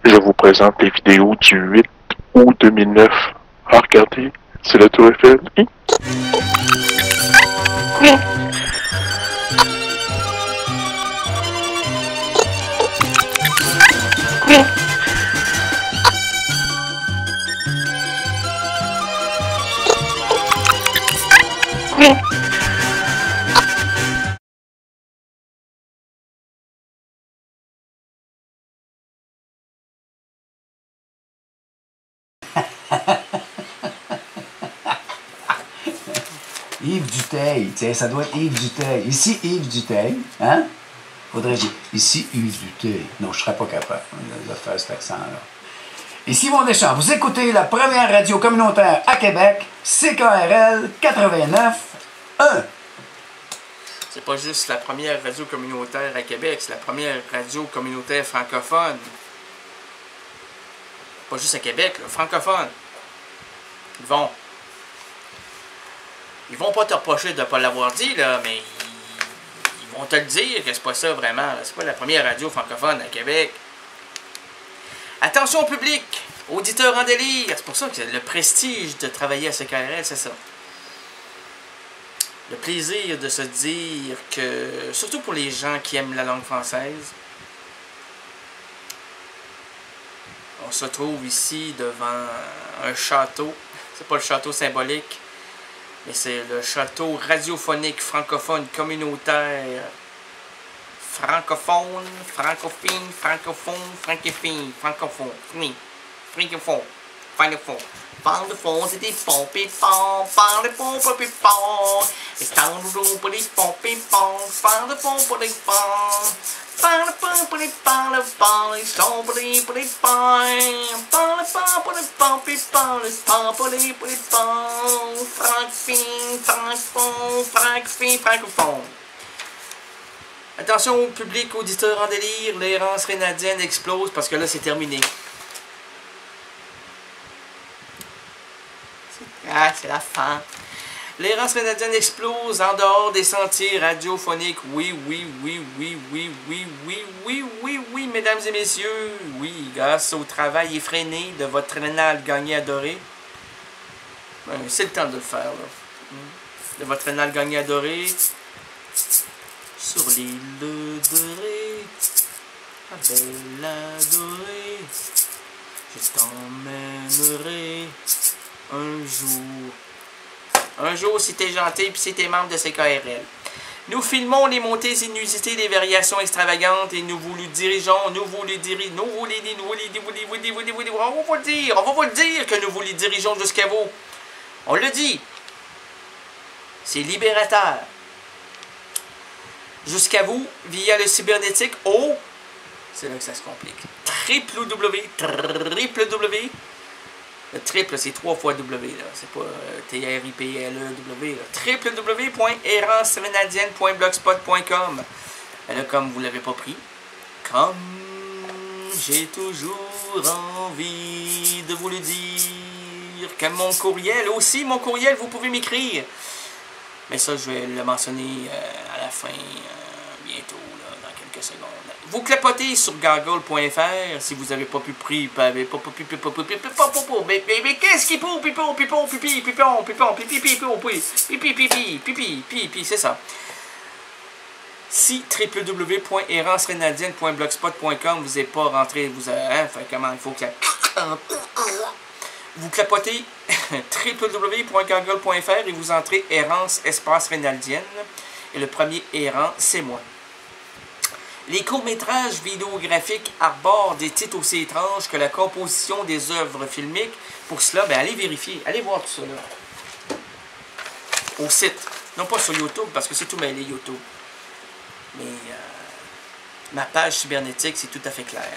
Je vous présente les vidéos du 8 août 2009. Ah, regardez, c'est la Tour Eiffel. Yves Duteil, tiens, ça doit être Yves Duteil. Ici, Yves Duteil, hein? Faudrait dire, ici, Yves Duteil. Non, je serais pas capable de faire cet accent-là. Ici, mon Deschamps, vous écoutez la première radio communautaire à Québec, CKRL 89.1. C'est pas juste la première radio communautaire à Québec, c'est la première radio communautaire francophone. Pas juste à Québec, là, francophone. Ils vont pas te reprocher de ne pas l'avoir dit, là, mais ils vont te le dire que c'est pas ça vraiment. C'est pas la première radio francophone à Québec. Attention au public, auditeurs en délire. C'est pour ça que le prestige de travailler à CKRL, c'est ça. Le plaisir de se dire que, surtout pour les gens qui aiment la langue française, on se trouve ici devant un château. C'est pas le château symbolique, mais c'est le château radiophonique francophone communautaire. Francophone, francophone, francophone, francophone, francophone, francophone, francophone. Parle de fond, c'est des pompes et pompes, parle de pompes et pompes. Et tant de pompes et pompes et pompes, parle de pompes et pompes. Parle de pompes et parle de pompes, et pompes et pompes. Parle de pompes et pompes et pompes, et pompes et pompes. Francophone, francophone, francophone, francophone. Attention au public, auditeur en délire, l'errance rénadienne explose parce que là c'est terminé. Ah, c'est la fin. L'errance rénadienne explose en dehors des sentiers radiophoniques. Oui, oui, oui, oui, oui, oui, oui, oui, oui, oui, mesdames et messieurs. Oui, grâce au travail effréné de votre rénal gagné adoré. Ben, c'est le temps de le faire, là. De votre rénal gagné adoré. Sur l'île de Ré, la belle adorée, je t'emmènerai un jour. Un jour, si t'es gentil puis si t'es membre de CKRL. Nous filmons les montées inusitées, les variations extravagantes et nous vous le dirigeons, on va vous le dire que nous vous les dirigeons jusqu'à vous. On le dit. C'est libérateur. Jusqu'à vous, via le cybernétique au... C'est là que ça se complique. www. Le triple, c'est 3 fois W, là. C'est pas T-R-I-P-L-E-W, www.errancerenadienne.blogspot.com. Et là, comme vous l'avez pas pris, comme j'ai toujours envie de vous le dire, que mon courriel, aussi mon courriel, vous pouvez m'écrire. Mais ça, je vais le mentionner à la fin, bientôt, là, dans quelques secondes. Vous clapotez sur gargle.fr si vous n'avez pas pu prier. Mais qu'est-ce qui pour pipi, c'est ça. Si www.errancerenadienne.blogspot.com vous n'êtes pas rentré, comment il faut que ça... Vous clapotez www.gargle.fr et vous entrez Errance espace Rénaldienne. Et le premier errant, c'est moi. Les courts-métrages vidéographiques arborent des titres aussi étranges que la composition des œuvres filmiques. Pour cela, ben, allez vérifier. Allez voir tout ça là. Au site. Non pas sur YouTube, parce que c'est tout mêlé YouTube. Mais ma page cybernétique, c'est tout à fait clair.